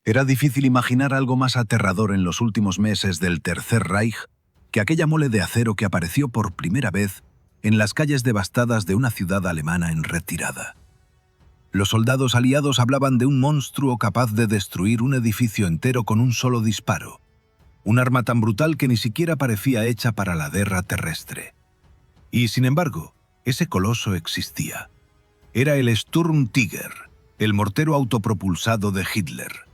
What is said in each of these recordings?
Era difícil imaginar algo más aterrador en los últimos meses del Tercer Reich que aquella mole de acero que apareció por primera vez en las calles devastadas de una ciudad alemana en retirada. Los soldados aliados hablaban de un monstruo capaz de destruir un edificio entero con un solo disparo, un arma tan brutal que ni siquiera parecía hecha para la guerra terrestre. Y, sin embargo, ese coloso existía. Era el Sturmtiger, el mortero autopropulsado de Hitler.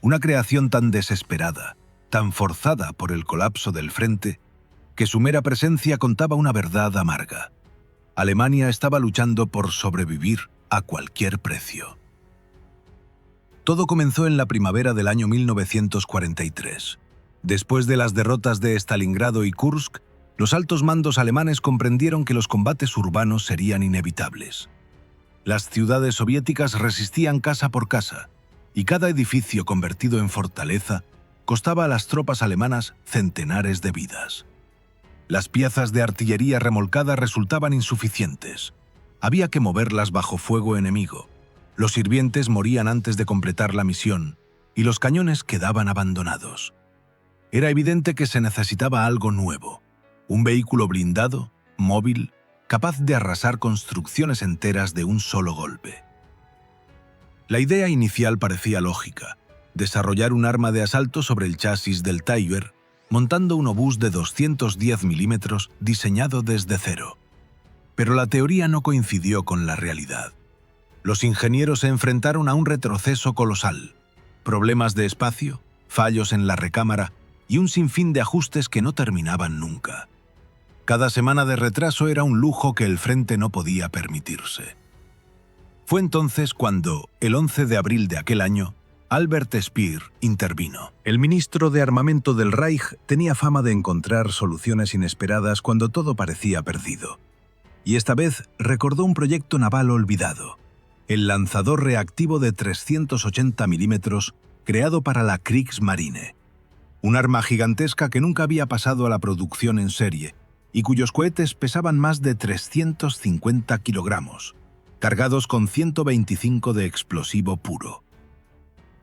Una creación tan desesperada, tan forzada por el colapso del frente, que su mera presencia contaba una verdad amarga. Alemania estaba luchando por sobrevivir a cualquier precio. Todo comenzó en la primavera del año 1943. Después de las derrotas de Stalingrado y Kursk, los altos mandos alemanes comprendieron que los combates urbanos serían inevitables. Las ciudades soviéticas resistían casa por casa, y cada edificio convertido en fortaleza costaba a las tropas alemanas centenares de vidas. Las piezas de artillería remolcada resultaban insuficientes. Había que moverlas bajo fuego enemigo. Los sirvientes morían antes de completar la misión, y los cañones quedaban abandonados. Era evidente que se necesitaba algo nuevo, un vehículo blindado, móvil, capaz de arrasar construcciones enteras de un solo golpe. La idea inicial parecía lógica: desarrollar un arma de asalto sobre el chasis del Tiger, montando un obús de 210 milímetros diseñado desde cero. Pero la teoría no coincidió con la realidad. Los ingenieros se enfrentaron a un retroceso colosal: problemas de espacio, fallos en la recámara y un sinfín de ajustes que no terminaban nunca. Cada semana de retraso era un lujo que el frente no podía permitirse. Fue entonces cuando, el 11 de abril de aquel año, Albert Speer intervino. El ministro de Armamento del Reich tenía fama de encontrar soluciones inesperadas cuando todo parecía perdido. Y esta vez recordó un proyecto naval olvidado: el lanzador reactivo de 380 milímetros creado para la Kriegsmarine. Un arma gigantesca que nunca había pasado a la producción en serie y cuyos cohetes pesaban más de 350 kilogramos, cargados con 125 de explosivo puro.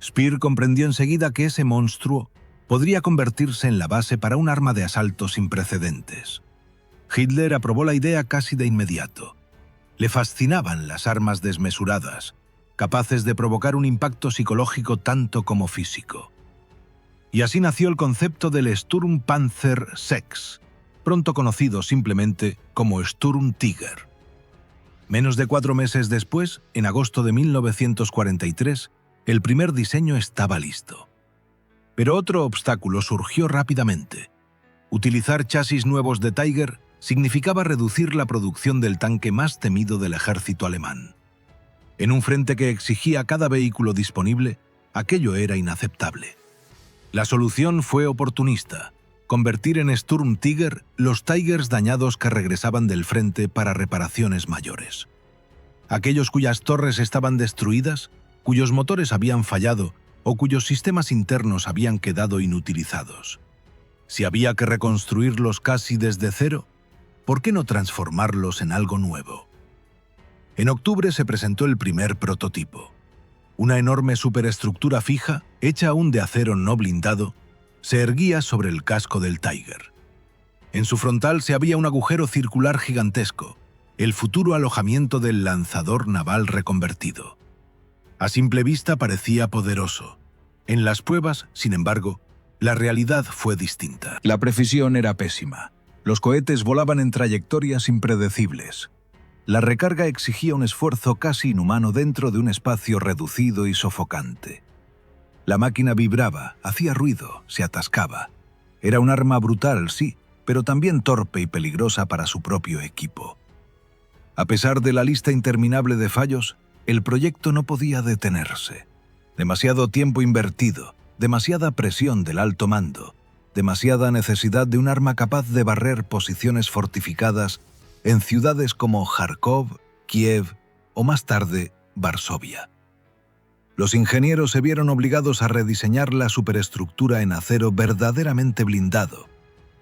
Speer comprendió enseguida que ese monstruo podría convertirse en la base para un arma de asalto sin precedentes. Hitler aprobó la idea casi de inmediato. Le fascinaban las armas desmesuradas, capaces de provocar un impacto psicológico tanto como físico. Y así nació el concepto del Sturmpanzer VI, pronto conocido simplemente como Sturmtiger. Menos de 4 meses después, en agosto de 1943, el primer diseño estaba listo. Pero otro obstáculo surgió rápidamente. Utilizar chasis nuevos de Tiger significaba reducir la producción del tanque más temido del ejército alemán. En un frente que exigía cada vehículo disponible, aquello era inaceptable. La solución fue oportunista: convertir en Sturmtiger los Tigers dañados que regresaban del frente para reparaciones mayores. Aquellos cuyas torres estaban destruidas, cuyos motores habían fallado o cuyos sistemas internos habían quedado inutilizados. Si había que reconstruirlos casi desde cero, ¿por qué no transformarlos en algo nuevo? En octubre se presentó el primer prototipo. Una enorme superestructura fija, hecha aún de acero no blindado, se erguía sobre el casco del Tiger. En su frontal se abría un agujero circular gigantesco, el futuro alojamiento del lanzador naval reconvertido. A simple vista parecía poderoso. En las pruebas, sin embargo, la realidad fue distinta. La precisión era pésima. Los cohetes volaban en trayectorias impredecibles. La recarga exigía un esfuerzo casi inhumano dentro de un espacio reducido y sofocante. La máquina vibraba, hacía ruido, se atascaba. Era un arma brutal, sí, pero también torpe y peligrosa para su propio equipo. A pesar de la lista interminable de fallos, el proyecto no podía detenerse. Demasiado tiempo invertido, demasiada presión del alto mando, demasiada necesidad de un arma capaz de barrer posiciones fortificadas en ciudades como Kharkov, Kiev o más tarde Varsovia. Los ingenieros se vieron obligados a rediseñar la superestructura en acero verdaderamente blindado,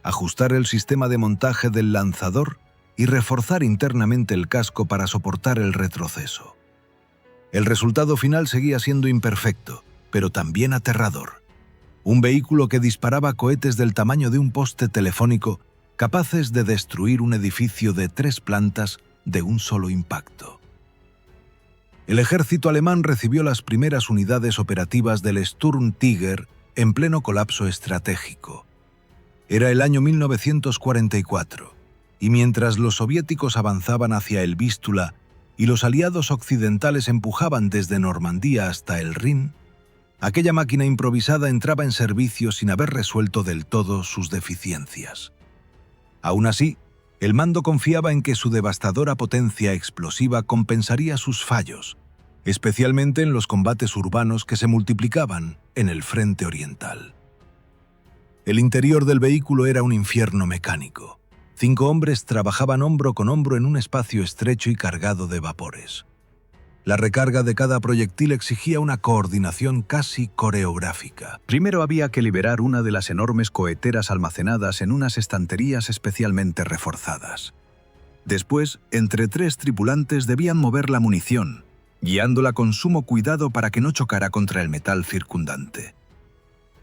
ajustar el sistema de montaje del lanzador y reforzar internamente el casco para soportar el retroceso. El resultado final seguía siendo imperfecto, pero también aterrador. Un vehículo que disparaba cohetes del tamaño de un poste telefónico, capaces de destruir un edificio de 3 plantas de un solo impacto. El ejército alemán recibió las primeras unidades operativas del Sturmtiger en pleno colapso estratégico. Era el año 1944, y mientras los soviéticos avanzaban hacia el Vístula y los aliados occidentales empujaban desde Normandía hasta el Rin, aquella máquina improvisada entraba en servicio sin haber resuelto del todo sus deficiencias. Aún así, el mando confiaba en que su devastadora potencia explosiva compensaría sus fallos, especialmente en los combates urbanos que se multiplicaban en el frente oriental. El interior del vehículo era un infierno mecánico. 5 hombres trabajaban hombro con hombro en un espacio estrecho y cargado de vapores. La recarga de cada proyectil exigía una coordinación casi coreográfica. Primero había que liberar una de las enormes coheteras almacenadas en unas estanterías especialmente reforzadas. Después, entre 3 tripulantes debían mover la munición, guiándola con sumo cuidado para que no chocara contra el metal circundante.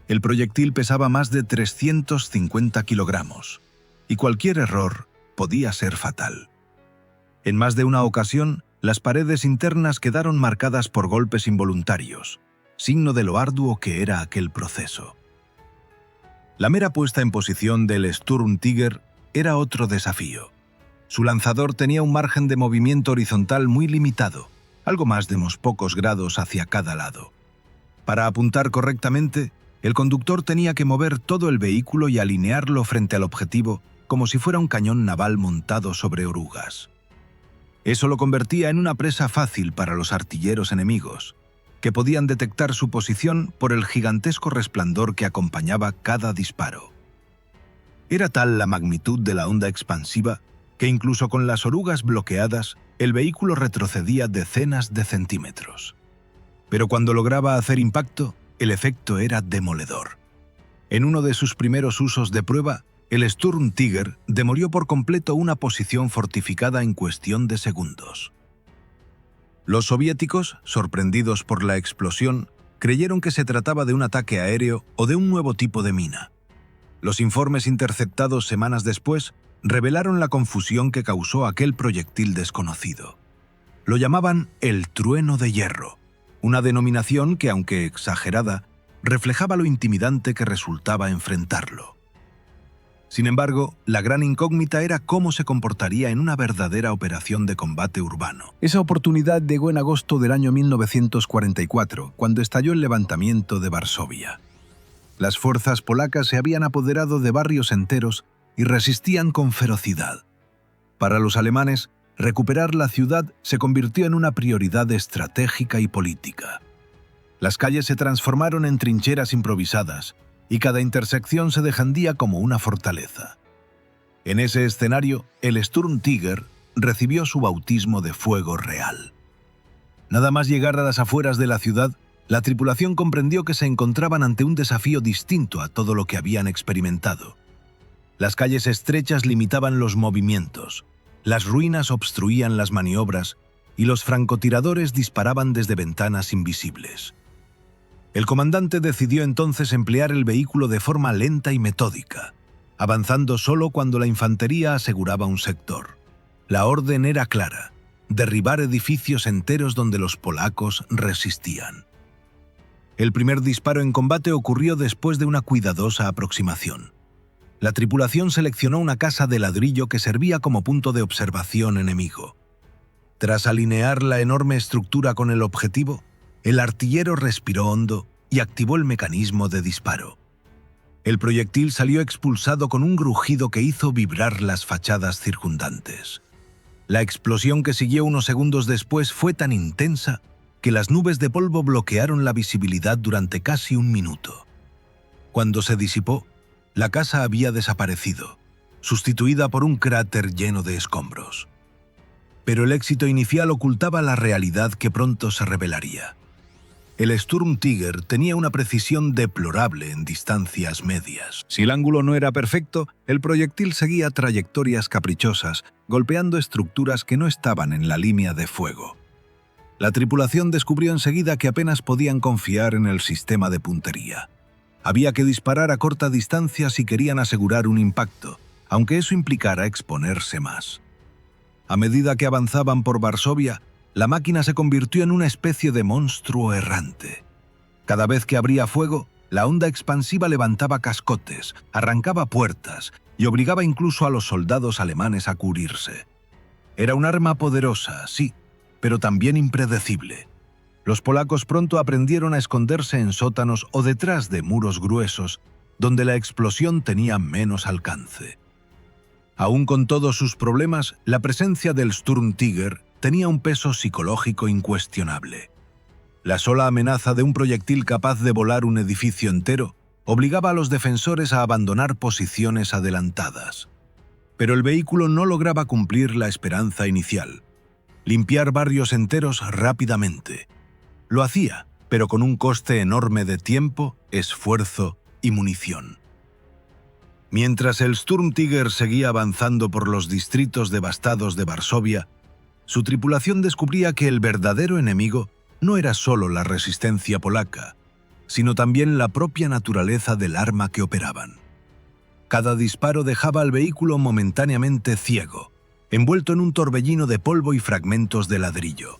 El proyectil pesaba más de 350 kilogramos, y cualquier error podía ser fatal. En más de una ocasión, las paredes internas quedaron marcadas por golpes involuntarios, signo de lo arduo que era aquel proceso. La mera puesta en posición del Sturmtiger era otro desafío. Su lanzador tenía un margen de movimiento horizontal muy limitado, algo más de unos pocos grados hacia cada lado. Para apuntar correctamente, el conductor tenía que mover todo el vehículo y alinearlo frente al objetivo como si fuera un cañón naval montado sobre orugas. Eso lo convertía en una presa fácil para los artilleros enemigos, que podían detectar su posición por el gigantesco resplandor que acompañaba cada disparo. Era tal la magnitud de la onda expansiva que incluso con las orugas bloqueadas, el vehículo retrocedía decenas de centímetros. Pero cuando lograba hacer impacto, el efecto era demoledor. En uno de sus primeros usos de prueba, el Sturmtiger demolió por completo una posición fortificada en cuestión de segundos. Los soviéticos, sorprendidos por la explosión, creyeron que se trataba de un ataque aéreo o de un nuevo tipo de mina. Los informes interceptados semanas después revelaron la confusión que causó aquel proyectil desconocido. Lo llamaban el trueno de hierro, una denominación que, aunque exagerada, reflejaba lo intimidante que resultaba enfrentarlo. Sin embargo, la gran incógnita era cómo se comportaría en una verdadera operación de combate urbano. Esa oportunidad llegó en agosto del año 1944, cuando estalló el levantamiento de Varsovia. Las fuerzas polacas se habían apoderado de barrios enteros y resistían con ferocidad. Para los alemanes, recuperar la ciudad se convirtió en una prioridad estratégica y política. Las calles se transformaron en trincheras improvisadas, y cada intersección se defendía como una fortaleza. En ese escenario, el Sturmtiger recibió su bautismo de fuego real. Nada más llegar a las afueras de la ciudad, la tripulación comprendió que se encontraban ante un desafío distinto a todo lo que habían experimentado. Las calles estrechas limitaban los movimientos, las ruinas obstruían las maniobras y los francotiradores disparaban desde ventanas invisibles. El comandante decidió entonces emplear el vehículo de forma lenta y metódica, avanzando solo cuando la infantería aseguraba un sector. La orden era clara: derribar edificios enteros donde los polacos resistían. El primer disparo en combate ocurrió después de una cuidadosa aproximación. La tripulación seleccionó una casa de ladrillo que servía como punto de observación enemigo. Tras alinear la enorme estructura con el objetivo, el artillero respiró hondo y activó el mecanismo de disparo. El proyectil salió expulsado con un grujido que hizo vibrar las fachadas circundantes. La explosión que siguió unos segundos después fue tan intensa que las nubes de polvo bloquearon la visibilidad durante casi un minuto. Cuando se disipó, la casa había desaparecido, sustituida por un cráter lleno de escombros. Pero el éxito inicial ocultaba la realidad que pronto se revelaría. El Sturmtiger tenía una precisión deplorable en distancias medias. Si el ángulo no era perfecto, el proyectil seguía trayectorias caprichosas, golpeando estructuras que no estaban en la línea de fuego. La tripulación descubrió enseguida que apenas podían confiar en el sistema de puntería. Había que disparar a corta distancia si querían asegurar un impacto, aunque eso implicara exponerse más. A medida que avanzaban por Varsovia, la máquina se convirtió en una especie de monstruo errante. Cada vez que abría fuego, la onda expansiva levantaba cascotes, arrancaba puertas y obligaba incluso a los soldados alemanes a cubrirse. Era un arma poderosa, sí, pero también impredecible. Los polacos pronto aprendieron a esconderse en sótanos o detrás de muros gruesos, donde la explosión tenía menos alcance. Aún con todos sus problemas, la presencia del Sturmtiger tenía un peso psicológico incuestionable. La sola amenaza de un proyectil capaz de volar un edificio entero obligaba a los defensores a abandonar posiciones adelantadas. Pero el vehículo no lograba cumplir la esperanza inicial: limpiar barrios enteros rápidamente. Lo hacía, pero con un coste enorme de tiempo, esfuerzo y munición. Mientras el Sturmtiger seguía avanzando por los distritos devastados de Varsovia, su tripulación descubría que el verdadero enemigo no era solo la resistencia polaca, sino también la propia naturaleza del arma que operaban. Cada disparo dejaba al vehículo momentáneamente ciego, envuelto en un torbellino de polvo y fragmentos de ladrillo.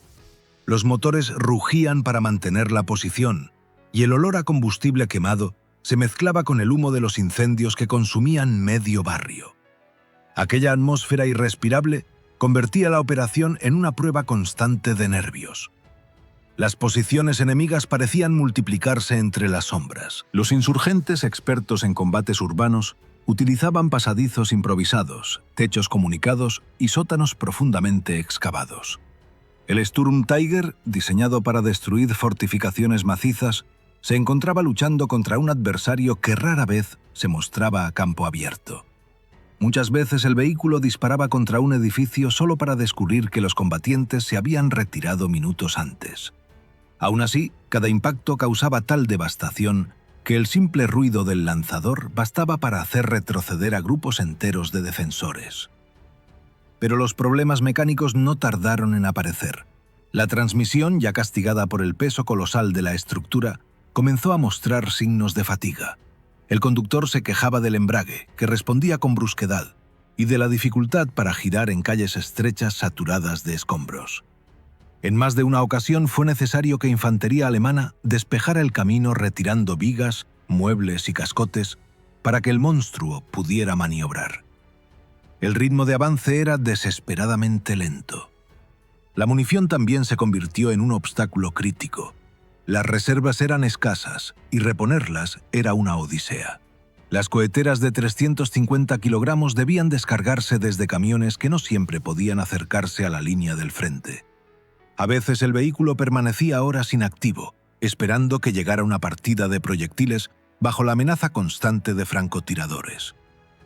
Los motores rugían para mantener la posición, y el olor a combustible quemado se mezclaba con el humo de los incendios que consumían medio barrio. Aquella atmósfera irrespirable convertía la operación en una prueba constante de nervios. Las posiciones enemigas parecían multiplicarse entre las sombras. Los insurgentes, expertos en combates urbanos, utilizaban pasadizos improvisados, techos comunicados y sótanos profundamente excavados. El Sturmtiger, diseñado para destruir fortificaciones macizas, se encontraba luchando contra un adversario que rara vez se mostraba a campo abierto. Muchas veces el vehículo disparaba contra un edificio solo para descubrir que los combatientes se habían retirado minutos antes. Aún así, cada impacto causaba tal devastación que el simple ruido del lanzador bastaba para hacer retroceder a grupos enteros de defensores. Pero los problemas mecánicos no tardaron en aparecer. La transmisión, ya castigada por el peso colosal de la estructura, comenzó a mostrar signos de fatiga. El conductor se quejaba del embrague, que respondía con brusquedad, y de la dificultad para girar en calles estrechas saturadas de escombros. En más de una ocasión fue necesario que infantería alemana despejara el camino retirando vigas, muebles y cascotes para que el monstruo pudiera maniobrar. El ritmo de avance era desesperadamente lento. La munición también se convirtió en un obstáculo crítico. Las reservas eran escasas y reponerlas era una odisea. Las coheteras de 350 kilogramos debían descargarse desde camiones que no siempre podían acercarse a la línea del frente. A veces el vehículo permanecía horas inactivo, esperando que llegara una partida de proyectiles bajo la amenaza constante de francotiradores.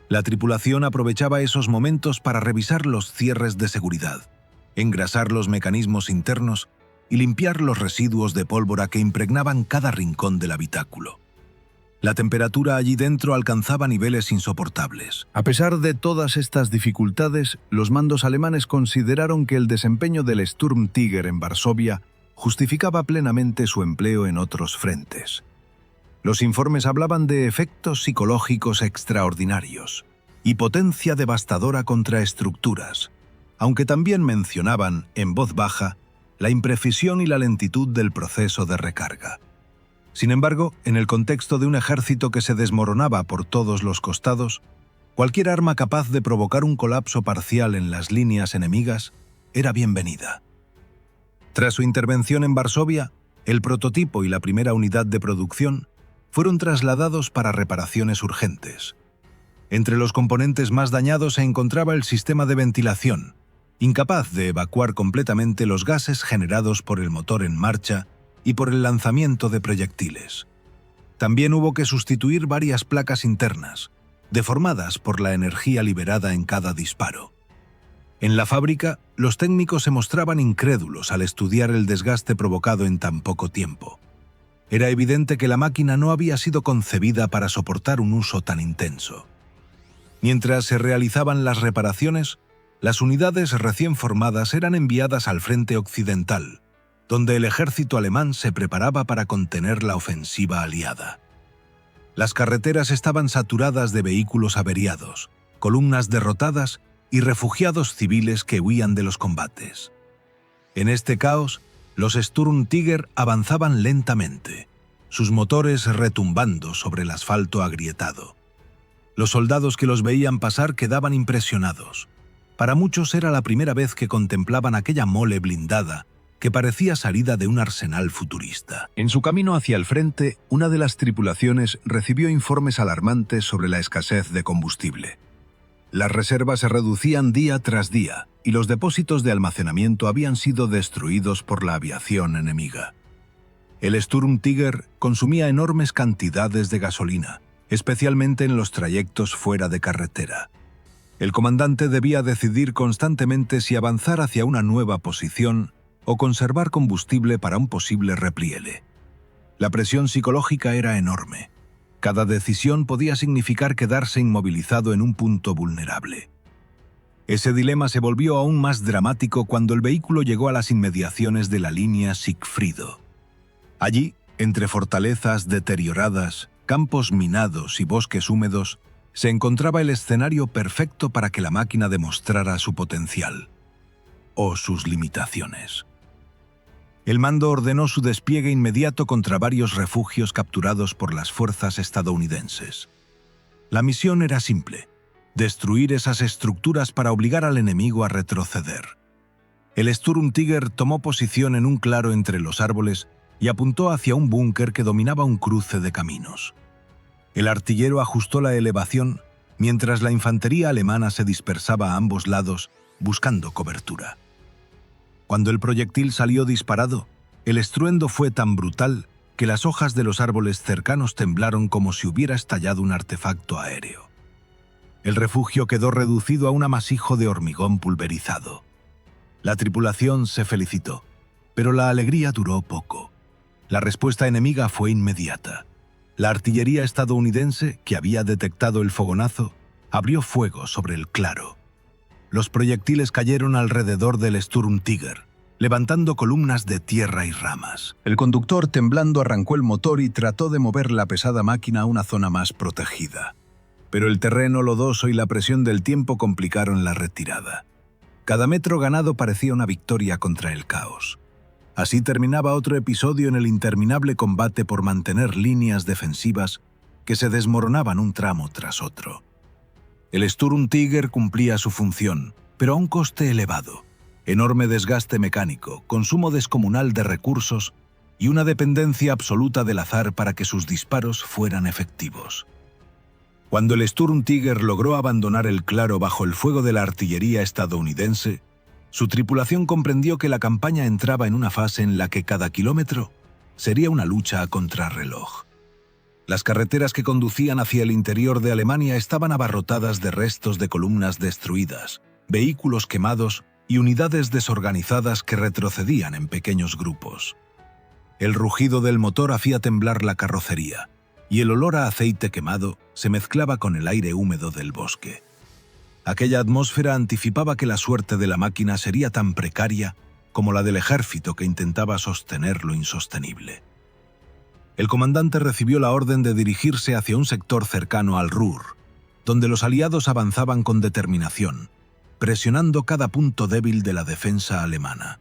La tripulación aprovechaba esos momentos para revisar los cierres de seguridad, engrasar los mecanismos internos y limpiar los residuos de pólvora que impregnaban cada rincón del habitáculo. La temperatura allí dentro alcanzaba niveles insoportables. A pesar de todas estas dificultades, los mandos alemanes consideraron que el desempeño del Sturmtiger en Varsovia justificaba plenamente su empleo en otros frentes. Los informes hablaban de efectos psicológicos extraordinarios y potencia devastadora contra estructuras, aunque también mencionaban, en voz baja, la imprecisión y la lentitud del proceso de recarga. Sin embargo, en el contexto de un ejército que se desmoronaba por todos los costados, cualquier arma capaz de provocar un colapso parcial en las líneas enemigas era bienvenida. Tras su intervención en Varsovia, el prototipo y la primera unidad de producción fueron trasladados para reparaciones urgentes. Entre los componentes más dañados se encontraba el sistema de ventilación, incapaz de evacuar completamente los gases generados por el motor en marcha y por el lanzamiento de proyectiles. También hubo que sustituir varias placas internas, deformadas por la energía liberada en cada disparo. En la fábrica, los técnicos se mostraban incrédulos al estudiar el desgaste provocado en tan poco tiempo. Era evidente que la máquina no había sido concebida para soportar un uso tan intenso. Mientras se realizaban las reparaciones, las unidades recién formadas eran enviadas al frente occidental, donde el ejército alemán se preparaba para contener la ofensiva aliada. Las carreteras estaban saturadas de vehículos averiados, columnas derrotadas y refugiados civiles que huían de los combates. En este caos, los Sturmtiger avanzaban lentamente, sus motores retumbando sobre el asfalto agrietado. Los soldados que los veían pasar quedaban impresionados. Para muchos era la primera vez que contemplaban aquella mole blindada que parecía salida de un arsenal futurista. En su camino hacia el frente, una de las tripulaciones recibió informes alarmantes sobre la escasez de combustible. Las reservas se reducían día tras día y los depósitos de almacenamiento habían sido destruidos por la aviación enemiga. El Sturmtiger consumía enormes cantidades de gasolina, especialmente en los trayectos fuera de carretera. El comandante debía decidir constantemente si avanzar hacia una nueva posición o conservar combustible para un posible repliegue. La presión psicológica era enorme. Cada decisión podía significar quedarse inmovilizado en un punto vulnerable. Ese dilema se volvió aún más dramático cuando el vehículo llegó a las inmediaciones de la línea Sigfrido. Allí, entre fortalezas deterioradas, campos minados y bosques húmedos, se encontraba el escenario perfecto para que la máquina demostrara su potencial o sus limitaciones. El mando ordenó su despliegue inmediato contra varios refugios capturados por las fuerzas estadounidenses. La misión era simple: destruir esas estructuras para obligar al enemigo a retroceder. El Sturmtiger tomó posición en un claro entre los árboles y apuntó hacia un búnker que dominaba un cruce de caminos. El artillero ajustó la elevación mientras la infantería alemana se dispersaba a ambos lados buscando cobertura. Cuando el proyectil salió disparado, el estruendo fue tan brutal que las hojas de los árboles cercanos temblaron como si hubiera estallado un artefacto aéreo. El refugio quedó reducido a un amasijo de hormigón pulverizado. La tripulación se felicitó, pero la alegría duró poco. La respuesta enemiga fue inmediata. La artillería estadounidense, que había detectado el fogonazo, abrió fuego sobre el claro. Los proyectiles cayeron alrededor del Sturmtiger, levantando columnas de tierra y ramas. El conductor, temblando, arrancó el motor y trató de mover la pesada máquina a una zona más protegida. Pero el terreno lodoso y la presión del tiempo complicaron la retirada. Cada metro ganado parecía una victoria contra el caos. Así terminaba otro episodio en el interminable combate por mantener líneas defensivas que se desmoronaban un tramo tras otro. El Sturmtiger cumplía su función, pero a un coste elevado: enorme desgaste mecánico, consumo descomunal de recursos y una dependencia absoluta del azar para que sus disparos fueran efectivos. Cuando el Sturmtiger logró abandonar el claro bajo el fuego de la artillería estadounidense, su tripulación comprendió que la campaña entraba en una fase en la que cada kilómetro sería una lucha a contrarreloj. Las carreteras que conducían hacia el interior de Alemania estaban abarrotadas de restos de columnas destruidas, vehículos quemados y unidades desorganizadas que retrocedían en pequeños grupos. El rugido del motor hacía temblar la carrocería, y el olor a aceite quemado se mezclaba con el aire húmedo del bosque. Aquella atmósfera anticipaba que la suerte de la máquina sería tan precaria como la del ejército que intentaba sostener lo insostenible. El comandante recibió la orden de dirigirse hacia un sector cercano al Ruhr, donde los aliados avanzaban con determinación, presionando cada punto débil de la defensa alemana.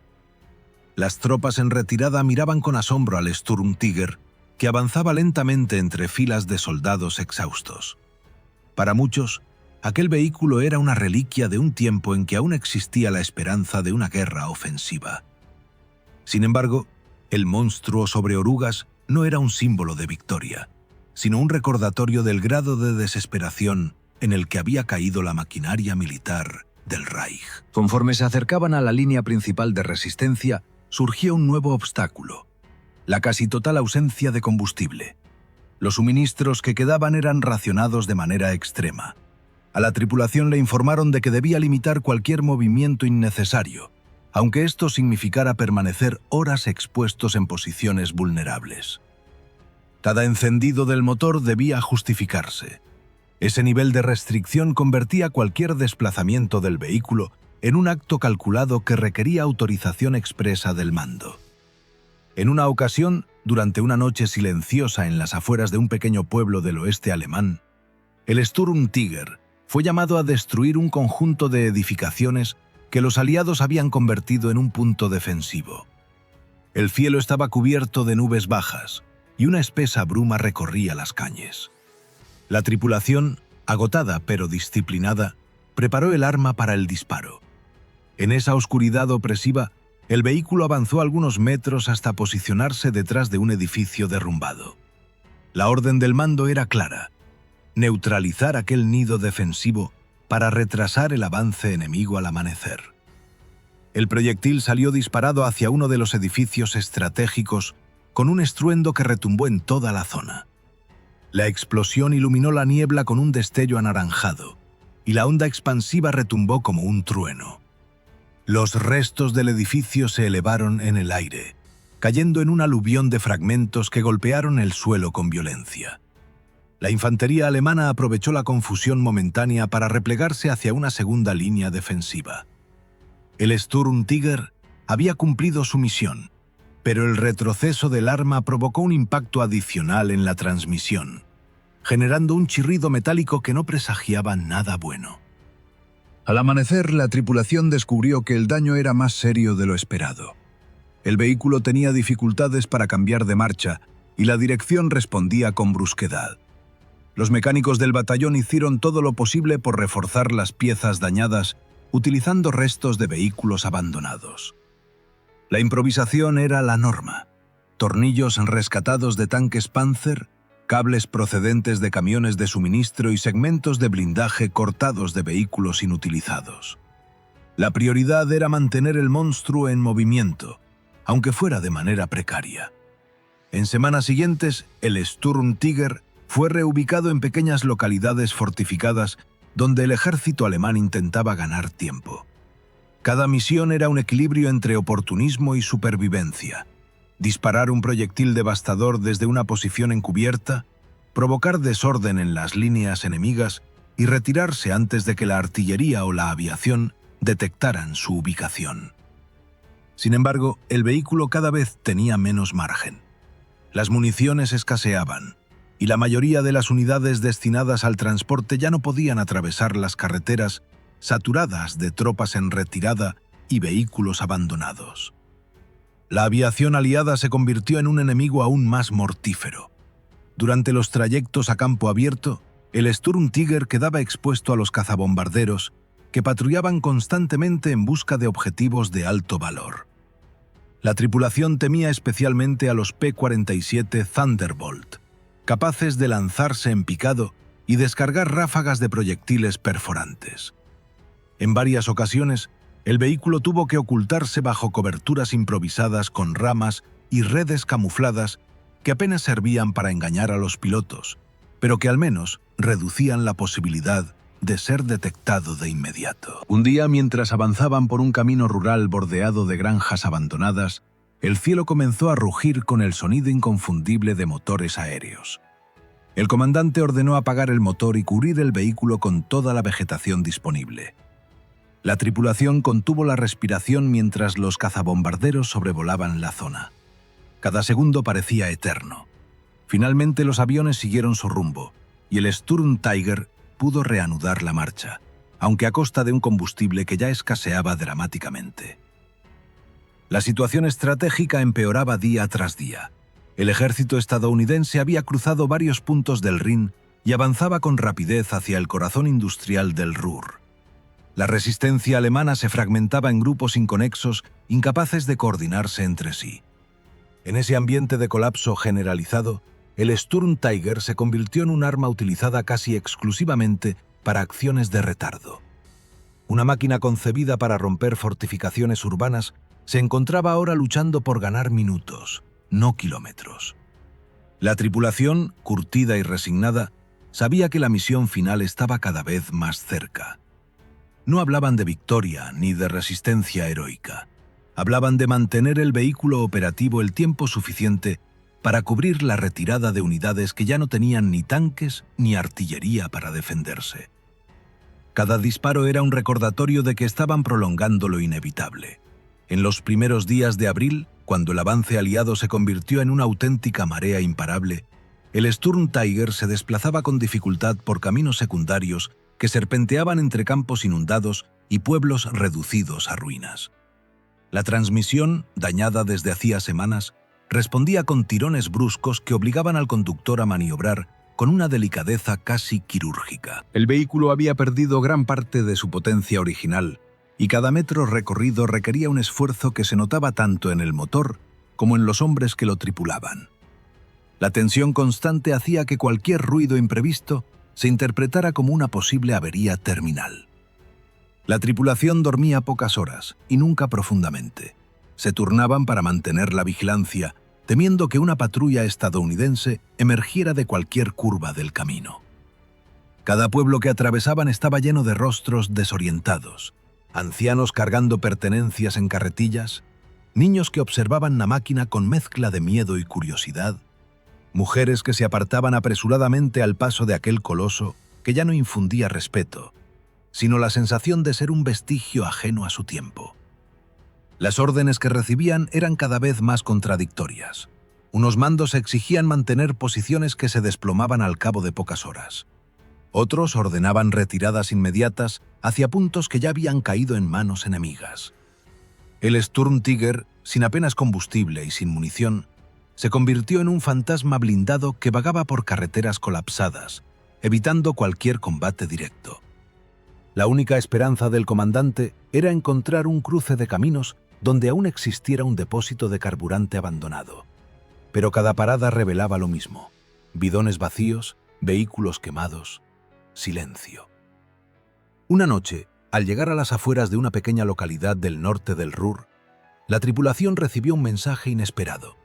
Las tropas en retirada miraban con asombro al Sturmtiger, que avanzaba lentamente entre filas de soldados exhaustos. Para muchos, aquel vehículo era una reliquia de un tiempo en que aún existía la esperanza de una guerra ofensiva. Sin embargo, el monstruo sobre orugas no era un símbolo de victoria, sino un recordatorio del grado de desesperación en el que había caído la maquinaria militar del Reich. Conforme se acercaban a la línea principal de resistencia, surgió un nuevo obstáculo: la casi total ausencia de combustible. Los suministros que quedaban eran racionados de manera extrema. A la tripulación le informaron de que debía limitar cualquier movimiento innecesario, aunque esto significara permanecer horas expuestos en posiciones vulnerables. Cada encendido del motor debía justificarse. Ese nivel de restricción convertía cualquier desplazamiento del vehículo en un acto calculado que requería autorización expresa del mando. En una ocasión, durante una noche silenciosa en las afueras de un pequeño pueblo del oeste alemán, el Sturmtiger fue llamado a destruir un conjunto de edificaciones que los aliados habían convertido en un punto defensivo. El cielo estaba cubierto de nubes bajas y una espesa bruma recorría las calles. La tripulación, agotada pero disciplinada, preparó el arma para el disparo. En esa oscuridad opresiva, el vehículo avanzó algunos metros hasta posicionarse detrás de un edificio derrumbado. La orden del mando era clara: neutralizar aquel nido defensivo para retrasar el avance enemigo al amanecer. El proyectil salió disparado hacia uno de los edificios estratégicos con un estruendo que retumbó en toda la zona. La explosión iluminó la niebla con un destello anaranjado, y la onda expansiva retumbó como un trueno. Los restos del edificio se elevaron en el aire, cayendo en un aluvión de fragmentos que golpearon el suelo con violencia. La infantería alemana aprovechó la confusión momentánea para replegarse hacia una segunda línea defensiva. El Sturmtiger había cumplido su misión, pero el retroceso del arma provocó un impacto adicional en la transmisión, generando un chirrido metálico que no presagiaba nada bueno. Al amanecer, la tripulación descubrió que el daño era más serio de lo esperado. El vehículo tenía dificultades para cambiar de marcha y la dirección respondía con brusquedad. Los mecánicos del batallón hicieron todo lo posible por reforzar las piezas dañadas utilizando restos de vehículos abandonados. La improvisación era la norma. Tornillos rescatados de tanques Panzer, cables procedentes de camiones de suministro y segmentos de blindaje cortados de vehículos inutilizados. La prioridad era mantener el monstruo en movimiento, aunque fuera de manera precaria. En semanas siguientes, el Sturmtiger fue reubicado en pequeñas localidades fortificadas donde el ejército alemán intentaba ganar tiempo. Cada misión era un equilibrio entre oportunismo y supervivencia. Disparar un proyectil devastador desde una posición encubierta, provocar desorden en las líneas enemigas y retirarse antes de que la artillería o la aviación detectaran su ubicación. Sin embargo, el vehículo cada vez tenía menos margen. Las municiones escaseaban, y la mayoría de las unidades destinadas al transporte ya no podían atravesar las carreteras saturadas de tropas en retirada y vehículos abandonados. La aviación aliada se convirtió en un enemigo aún más mortífero. Durante los trayectos a campo abierto, el Sturmtiger quedaba expuesto a los cazabombarderos que patrullaban constantemente en busca de objetivos de alto valor. La tripulación temía especialmente a los P-47 Thunderbolt, capaces de lanzarse en picado y descargar ráfagas de proyectiles perforantes. En varias ocasiones, el vehículo tuvo que ocultarse bajo coberturas improvisadas con ramas y redes camufladas que apenas servían para engañar a los pilotos, pero que al menos reducían la posibilidad de ser detectado de inmediato. Un día, mientras avanzaban por un camino rural bordeado de granjas abandonadas, el cielo comenzó a rugir con el sonido inconfundible de motores aéreos. El comandante ordenó apagar el motor y cubrir el vehículo con toda la vegetación disponible. La tripulación contuvo la respiración mientras los cazabombarderos sobrevolaban la zona. Cada segundo parecía eterno. Finalmente los aviones siguieron su rumbo, y el Sturmtiger pudo reanudar la marcha, aunque a costa de un combustible que ya escaseaba dramáticamente. La situación estratégica empeoraba día tras día. El ejército estadounidense había cruzado varios puntos del Rin y avanzaba con rapidez hacia el corazón industrial del Ruhr. La resistencia alemana se fragmentaba en grupos inconexos, incapaces de coordinarse entre sí. En ese ambiente de colapso generalizado, el Sturmtiger se convirtió en un arma utilizada casi exclusivamente para acciones de retardo. Una máquina concebida para romper fortificaciones urbanas se encontraba ahora luchando por ganar minutos, no kilómetros. La tripulación, curtida y resignada, sabía que la misión final estaba cada vez más cerca. No hablaban de victoria ni de resistencia heroica. Hablaban de mantener el vehículo operativo el tiempo suficiente para cubrir la retirada de unidades que ya no tenían ni tanques ni artillería para defenderse. Cada disparo era un recordatorio de que estaban prolongando lo inevitable. En los primeros días de abril, cuando el avance aliado se convirtió en una auténtica marea imparable, el Sturm Tiger se desplazaba con dificultad por caminos secundarios que serpenteaban entre campos inundados y pueblos reducidos a ruinas. La transmisión, dañada desde hacía semanas, respondía con tirones bruscos que obligaban al conductor a maniobrar con una delicadeza casi quirúrgica. El vehículo había perdido gran parte de su potencia original, y cada metro recorrido requería un esfuerzo que se notaba tanto en el motor como en los hombres que lo tripulaban. La tensión constante hacía que cualquier ruido imprevisto se interpretara como una posible avería terminal. La tripulación dormía pocas horas y nunca profundamente. Se turnaban para mantener la vigilancia, temiendo que una patrulla estadounidense emergiera de cualquier curva del camino. Cada pueblo que atravesaban estaba lleno de rostros desorientados, ancianos cargando pertenencias en carretillas, niños que observaban la máquina con mezcla de miedo y curiosidad, mujeres que se apartaban apresuradamente al paso de aquel coloso que ya no infundía respeto, sino la sensación de ser un vestigio ajeno a su tiempo. Las órdenes que recibían eran cada vez más contradictorias. Unos mandos exigían mantener posiciones que se desplomaban al cabo de pocas horas. Otros ordenaban retiradas inmediatas hacia puntos que ya habían caído en manos enemigas. El Sturm Tiger, sin apenas combustible y sin munición, se convirtió en un fantasma blindado que vagaba por carreteras colapsadas, evitando cualquier combate directo. La única esperanza del comandante era encontrar un cruce de caminos donde aún existiera un depósito de carburante abandonado. Pero cada parada revelaba lo mismo: bidones vacíos, vehículos quemados, silencio. Una noche, al llegar a las afueras de una pequeña localidad del norte del Ruhr, la tripulación recibió un mensaje inesperado.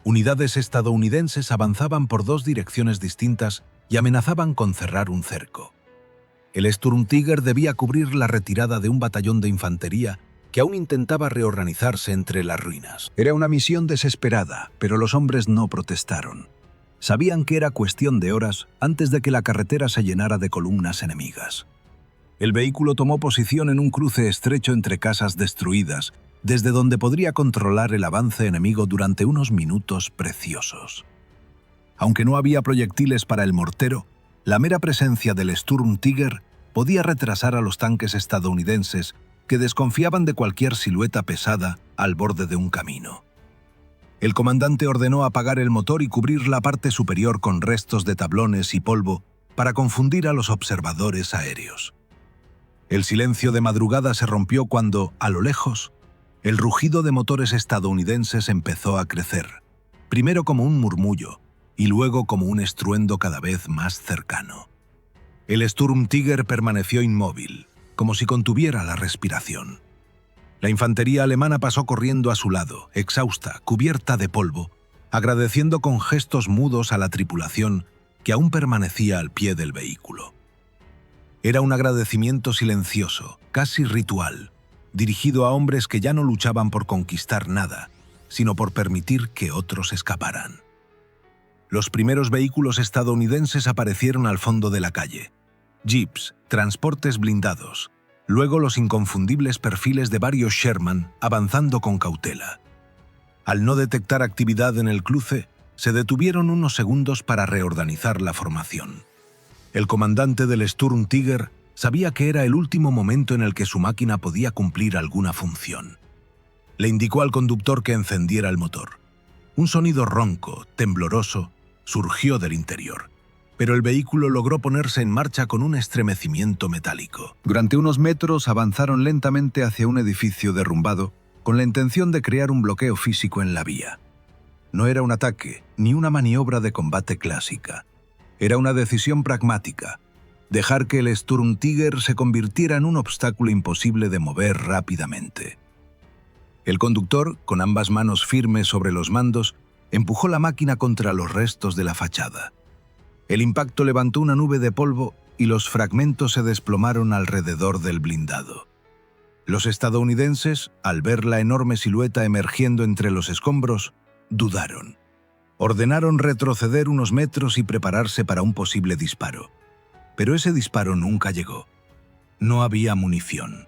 Unidades estadounidenses avanzaban por dos direcciones distintas y amenazaban con cerrar un cerco. El Sturm Tiger debía cubrir la retirada de un batallón de infantería que aún intentaba reorganizarse entre las ruinas. Era una misión desesperada, pero los hombres no protestaron. Sabían que era cuestión de horas antes de que la carretera se llenara de columnas enemigas. El vehículo tomó posición en un cruce estrecho entre casas destruidas, desde donde podría controlar el avance enemigo durante unos minutos preciosos. Aunque no había proyectiles para el mortero, la mera presencia del Sturm Tiger podía retrasar a los tanques estadounidenses que desconfiaban de cualquier silueta pesada al borde de un camino. El comandante ordenó apagar el motor y cubrir la parte superior con restos de tablones y polvo para confundir a los observadores aéreos. El silencio de madrugada se rompió cuando, a lo lejos, el rugido de motores estadounidenses empezó a crecer, primero como un murmullo y luego como un estruendo cada vez más cercano. El Sturm Tiger permaneció inmóvil, como si contuviera la respiración. La infantería alemana pasó corriendo a su lado, exhausta, cubierta de polvo, agradeciendo con gestos mudos a la tripulación que aún permanecía al pie del vehículo. Era un agradecimiento silencioso, casi ritual, dirigido a hombres que ya no luchaban por conquistar nada, sino por permitir que otros escaparan. Los primeros vehículos estadounidenses aparecieron al fondo de la calle. Jeeps, transportes blindados, luego los inconfundibles perfiles de varios Sherman avanzando con cautela. Al no detectar actividad en el cruce, se detuvieron unos segundos para reorganizar la formación. El comandante del Sturm Tiger sabía que era el último momento en el que su máquina podía cumplir alguna función. Le indicó al conductor que encendiera el motor. Un sonido ronco, tembloroso, surgió del interior, pero el vehículo logró ponerse en marcha con un estremecimiento metálico. Durante unos metros avanzaron lentamente hacia un edificio derrumbado, con la intención de crear un bloqueo físico en la vía. No era un ataque, ni una maniobra de combate clásica. Era una decisión pragmática: dejar que el Sturm Tiger se convirtiera en un obstáculo imposible de mover rápidamente. El conductor, con ambas manos firmes sobre los mandos, empujó la máquina contra los restos de la fachada. El impacto levantó una nube de polvo y los fragmentos se desplomaron alrededor del blindado. Los estadounidenses, al ver la enorme silueta emergiendo entre los escombros, dudaron. Ordenaron retroceder unos metros y prepararse para un posible disparo. Pero ese disparo nunca llegó. No había munición.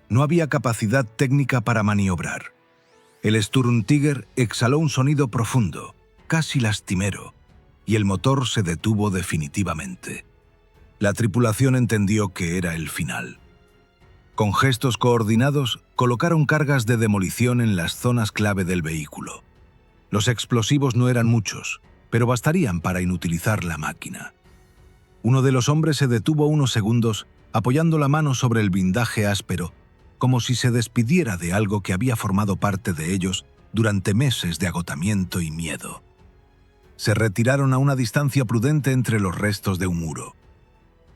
No había capacidad técnica para maniobrar. El Sturmtiger exhaló un sonido profundo, casi lastimero, y el motor se detuvo definitivamente. La tripulación entendió que era el final. Con gestos coordinados, colocaron cargas de demolición en las zonas clave del vehículo. Los explosivos no eran muchos, pero bastarían para inutilizar la máquina. Uno de los hombres se detuvo unos segundos, apoyando la mano sobre el blindaje áspero, como si se despidiera de algo que había formado parte de ellos durante meses de agotamiento y miedo. Se retiraron a una distancia prudente entre los restos de un muro.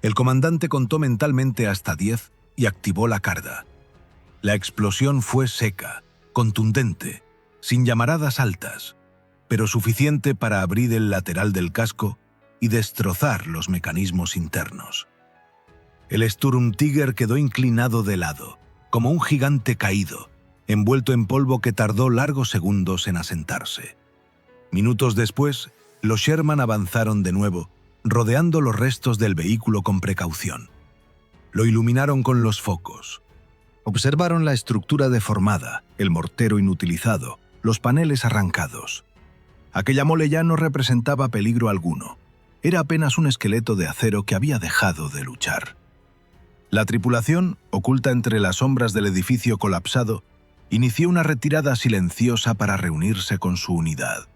El comandante contó mentalmente hasta 10 y activó la carga. La explosión fue seca, contundente, sin llamaradas altas, pero suficiente para abrir el lateral del casco y destrozar los mecanismos internos. El Sturmtiger quedó inclinado de lado, como un gigante caído, envuelto en polvo que tardó largos segundos en asentarse. Minutos después, los Sherman avanzaron de nuevo, rodeando los restos del vehículo con precaución. Lo iluminaron con los focos. Observaron la estructura deformada, el mortero inutilizado, los paneles arrancados. Aquella mole ya no representaba peligro alguno. Era apenas un esqueleto de acero que había dejado de luchar. La tripulación, oculta entre las sombras del edificio colapsado, inició una retirada silenciosa para reunirse con su unidad.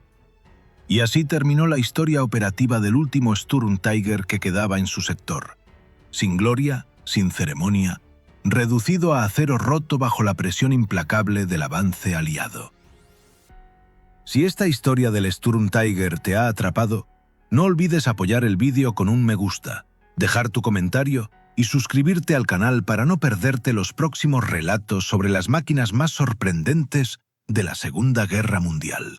Y así terminó la historia operativa del último Sturmtiger que quedaba en su sector. Sin gloria, sin ceremonia, reducido a acero roto bajo la presión implacable del avance aliado. Si esta historia del Sturmtiger te ha atrapado, no olvides apoyar el vídeo con un me gusta, dejar tu comentario y suscribirte al canal para no perderte los próximos relatos sobre las máquinas más sorprendentes de la Segunda Guerra Mundial.